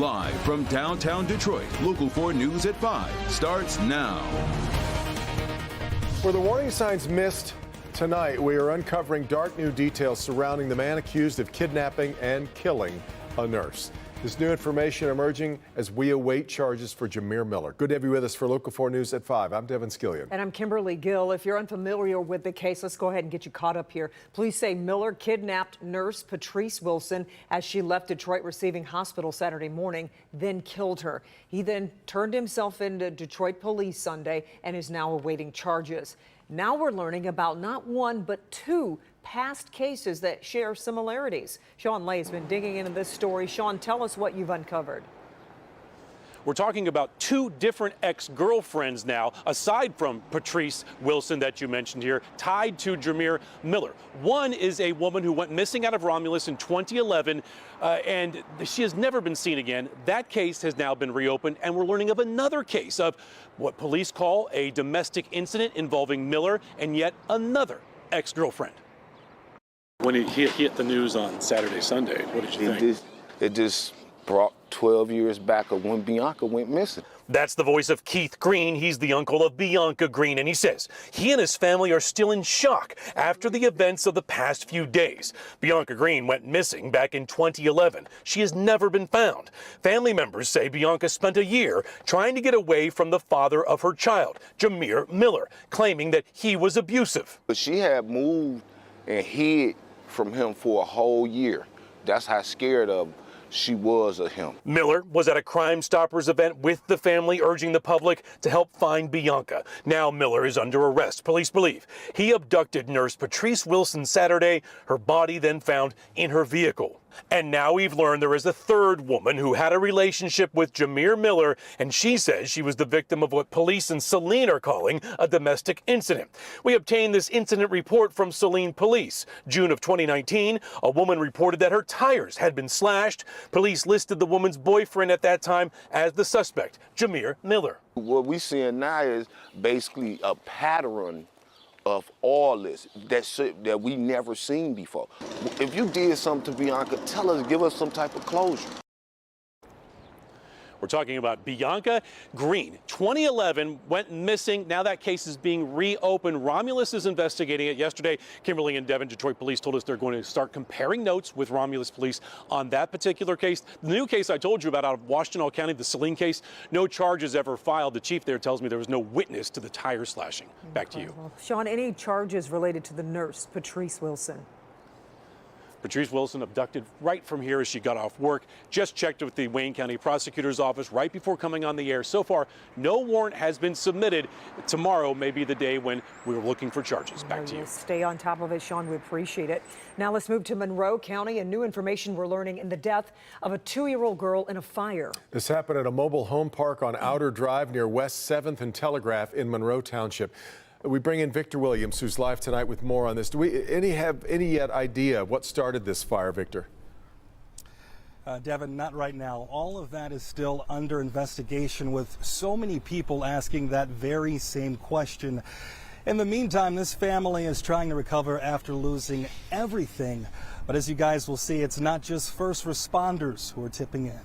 Live from downtown Detroit, Local 4 News at 5 starts now. Where the warning signs missed tonight, we are uncovering dark new details surrounding the man accused of kidnapping and killing a nurse. This new information emerging as we await charges for Jamir Miller. Good to have you with us for Local 4 News at 5. I'm Devin Skillian. And I'm Kimberly Gill. If you're unfamiliar with the case, let's go ahead and get you caught up here. Police say Miller kidnapped nurse Patrice Wilson as she left Detroit Receiving Hospital Saturday morning, then killed her. He then turned himself into Detroit police Sunday and is now awaiting charges. Now we're learning about not one, but two past cases that share similarities. Sean Lay has been digging into this story. Sean, tell us what you've uncovered. We're talking about two different ex-girlfriends now, aside from Patrice Wilson that you mentioned here, tied to Jamir Miller. One is a woman who went missing out of Romulus in 2011, and she has never been seen again. That case has now been reopened, and we're learning of another case of what police call a domestic incident involving Miller and yet another ex-girlfriend. When it hit the news on Saturday, Sunday, what did you think? It just brought 12 years back of when Bianca went missing. That's the voice of Keith Green. He's the uncle of Bianca Green, and he says he and his family are still in shock after the events of the past few days. Bianca Green went missing back in 2011. She has never been found. Family members say Bianca spent a year trying to get away from the father of her child, Jamir Miller, claiming that he was abusive. But she had moved and hid from him for a whole year. That's how scared of she was of him. Miller was at a Crime Stoppers event with the family, urging the public to help find Bianca. Now Miller is under arrest. Police believe he abducted nurse Patrice Wilson Saturday, her body then found in her vehicle. And now we've learned there is a third woman who had a relationship with Jamir Miller, and she says she was the victim of what police in Saline are calling a domestic incident. We obtained this incident report from Saline Police. June of 2019, a woman reported that her tires had been slashed. Police listed the woman's boyfriend at that time as the suspect, Jamir Miller. What we're seeing now is basically a pattern of all this that we never seen before. If you did something to Bianca, tell us, give us some type of closure. We're talking about Bianca Green. 2011 went missing. Now that case is being reopened. Romulus is investigating it. Yesterday, Kimberly and Devin, Detroit police told us they're going to start comparing notes with Romulus police on that particular case. The new case I told you about out of Washtenaw County, the Saline case, no charges ever filed. The chief there tells me there was no witness to the tire slashing. Back to you. Sean, any charges related to the nurse, Patrice Wilson? Patrice Wilson abducted right from here as she got off work. Just checked with the Wayne County Prosecutor's Office right before coming on the air. So far, no warrant has been submitted. Tomorrow may be the day when we're looking for charges. Back to you. Stay on top of it, Sean. We appreciate it. Now let's move to Monroe County. And new information we're learning in the death of a 2-year-old girl in a fire. This happened at a mobile home park on Outer Drive near West 7th and Telegraph in Monroe Township. We bring in Victor Williams, who's live tonight with more on this. Do we have any idea what started this fire, Victor? Devin, not right now. All of that is still under investigation, with so many people asking that very same question. In the meantime, this family is trying to recover after losing everything. But as you guys will see, it's not just first responders who are tipping in.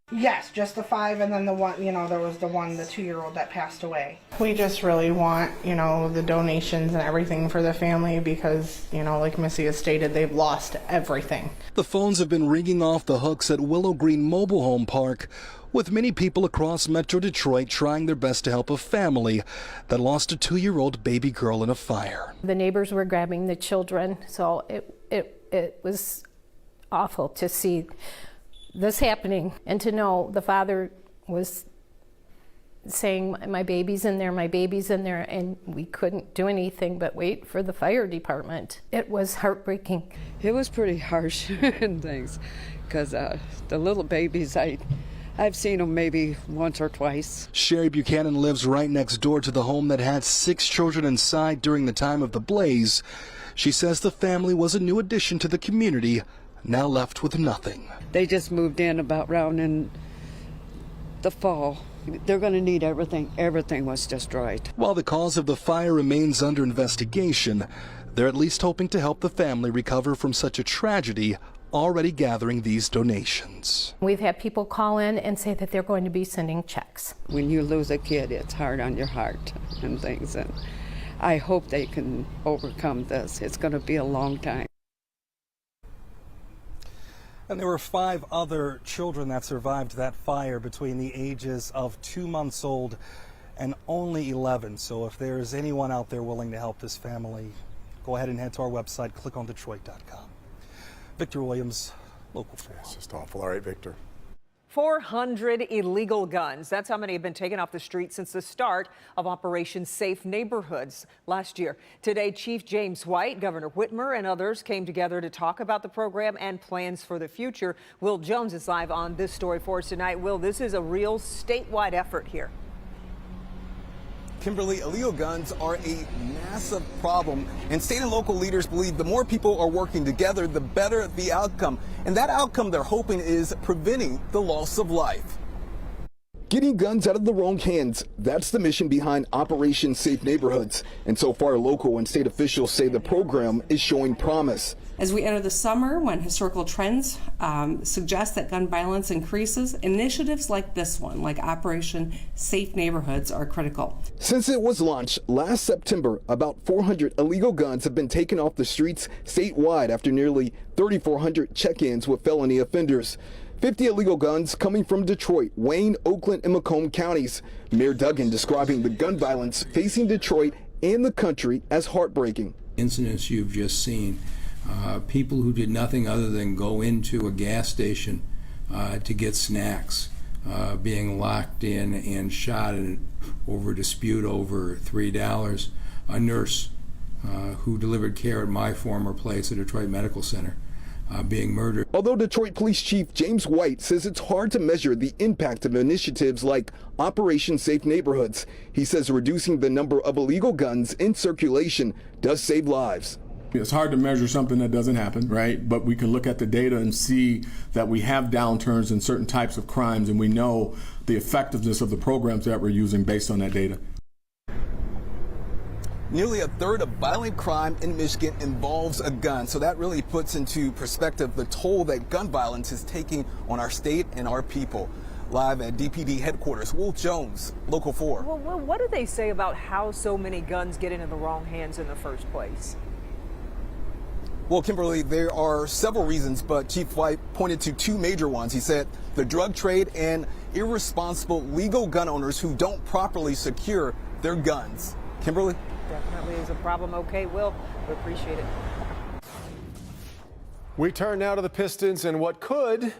Yes, just the 5, and then the one, there was the 2-year-old that passed away. We just really want, the donations and everything for the family because, like Missy has stated, they've lost everything. The phones have been ringing off the hooks at Willow Green Mobile Home Park, with many people across Metro Detroit trying their best to help a family that lost a 2-year-old baby girl in a fire. The neighbors were grabbing the children, so it was awful to see this happening, and to know the father was saying, my baby's in there, and we couldn't do anything but wait for the fire department. It was heartbreaking. It was pretty harsh and things, because the little babies, I've seen them maybe once or twice. Sherry Buchanan lives right next door to the home that had 6 children inside during the time of the blaze. She says the family was a new addition to the community, now left with nothing. They just moved in about round in the fall. They're going to need everything. Everything was destroyed. While the cause of the fire remains under investigation, they're at least hoping to help the family recover from such a tragedy already gathering these donations. We've had people call in and say that they're going to be sending checks. When you lose a kid, it's hard on your heart and things. And I hope they can overcome this. It's going to be a long time. And there were 5 other children that survived that fire between the ages of 2 months old and only 11. So if there's anyone out there willing to help this family, go ahead and head to our website, clickondetroit.com. Victor Williams, Local 4. It's just awful. All right, Victor. 400 illegal guns. That's how many have been taken off the street since the start of Operation Safe Neighborhoods last year. Today, Chief James White, Governor Whitmer, and others came together to talk about the program and plans for the future. Will Jones is live on this story for us tonight. Will, this is a real statewide effort here. Kimberly, illegal guns are a massive problem, and state and local leaders believe the more people are working together, the better the outcome. And that outcome they're hoping is preventing the loss of life. Getting guns out of the wrong hands, that's the mission behind Operation Safe Neighborhoods. And so far, local and state officials say the program is showing promise. As we enter the summer, when historical trends suggest that gun violence increases, initiatives like this one, like Operation Safe Neighborhoods, are critical. Since it was launched last September, about 400 illegal guns have been taken off the streets statewide after nearly 3,400 check-ins with felony offenders. 50 illegal guns coming from Detroit, Wayne, Oakland, and Macomb counties. Mayor Duggan describing the gun violence facing Detroit and the country as heartbreaking. Incidents you've just seen. People who did nothing other than go into a gas station to get snacks, being locked in and shot over a dispute over $3. A nurse who delivered care at my former place, the Detroit Medical Center, being murdered. Although Detroit Police Chief James White says it's hard to measure the impact of initiatives like Operation Safe Neighborhoods, he says reducing the number of illegal guns in circulation does save lives. It's hard to measure something that doesn't happen, right? But we can look at the data and see that we have downturns in certain types of crimes, and we know the effectiveness of the programs that we're using based on that data. Nearly a third of violent crime in Michigan involves a gun. So that really puts into perspective the toll that gun violence is taking on our state and our people. Live at DPD headquarters, Will Jones, Local 4. Well, what do they say about how so many guns get into the wrong hands in the first place? Well, Kimberly, there are several reasons, but Chief White pointed to 2 major ones. He said the drug trade and irresponsible legal gun owners who don't properly secure their guns. Kimberly? Definitely is a problem. Okay, Will, we appreciate it. We turn now to the Pistons and what could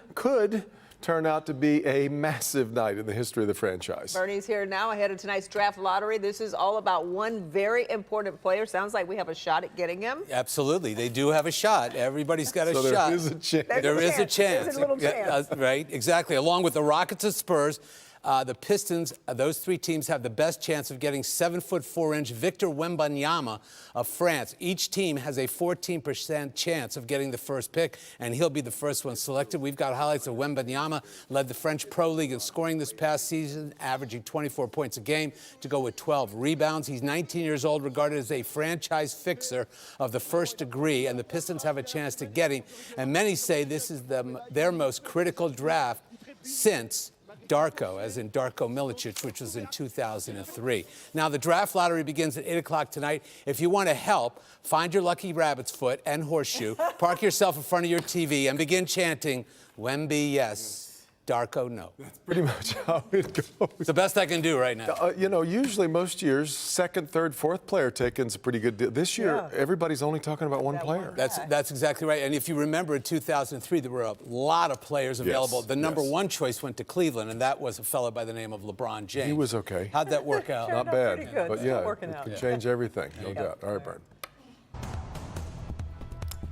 turn out to be a massive night in the history of the franchise. Bernie's here now ahead of tonight's draft lottery. This is all about one very important player. Sounds like we have a shot at getting him. Absolutely. They do have a shot. Everybody's got a shot. There is a chance. There is a chance. There's a little chance. Right, exactly. Along with the Rockets and Spurs, the Pistons, those 3 teams have the best chance of getting 7'4" Victor Wembanyama of France. Each team has a 14% chance of getting the first pick, and he'll be the first one selected. We've got highlights of Wembanyama, led the French Pro League in scoring this past season, averaging 24 points a game to go with 12 rebounds. He's 19 years old, regarded as a franchise fixer of the first degree, and the Pistons have a chance to get him. And many say this is their most critical draft since Darko, as in Darko Milicic, which was in 2003. Now, the draft lottery begins at 8 o'clock tonight. If you want to help, find your lucky rabbit's foot and horseshoe, park yourself in front of your TV, and begin chanting, Wemby, yes. Darko, no. That's pretty much how it goes. It's the best I can do right now. You know, usually most years, second, third, fourth player taken's a pretty good deal. This year, everybody's only talking about one player. That's exactly right. And if you remember, in 2003, there were a lot of players available. The number one choice went to Cleveland, and that was a fellow by the name of LeBron James. He was okay. How'd that work out? Not bad. Good. But yeah, working it out. can change everything, no doubt. All right, Bern.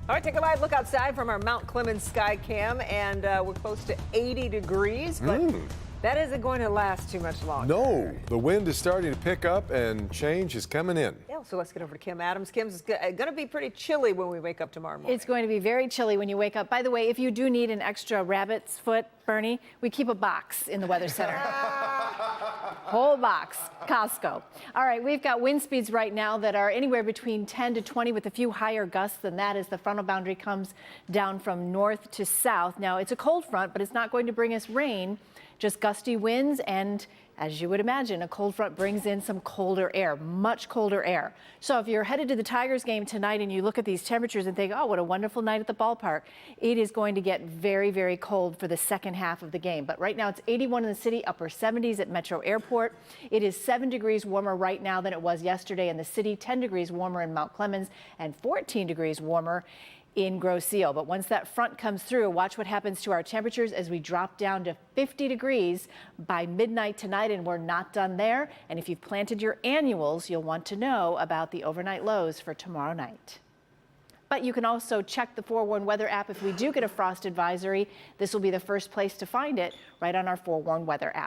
All right, take a live look outside from our Mount Clemens sky cam, and we're close to 80 degrees, but that isn't going to last too much longer. No, the wind is starting to pick up and change is coming in. Yeah, so let's get over to Kim Adams. Kim's going to be pretty chilly when we wake up tomorrow morning. It's going to be very chilly when you wake up. By the way, if you do need an extra rabbit's foot, Bernie, we keep a box in the Weather Center. Whole box, Costco. All right, we've got wind speeds right now that are anywhere between 10 to 20 with a few higher gusts than that as the frontal boundary comes down from north to south. Now, it's a cold front, but it's not going to bring us rain, just gusty winds and, as you would imagine, a cold front brings in some colder air, much colder air. So if you're headed to the Tigers game tonight and you look at these temperatures and think, oh, what a wonderful night at the ballpark, it is going to get very, very cold for the second half of the game. But right now it's 81 in the city, upper 70s at Metro Airport. It is 7 degrees warmer right now than it was yesterday in the city, 10 degrees warmer in Mount Clemens, and 14 degrees warmer in Grosse Ile. But once that front comes through, watch what happens to our temperatures as we drop down to 50 degrees by midnight tonight, and we're not done there. And if you've planted your annuals, you'll want to know about the overnight lows for tomorrow night. But you can also check the Forewarn Weather app if we do get a frost advisory. This will be the first place to find it, right on our Forewarn Weather app.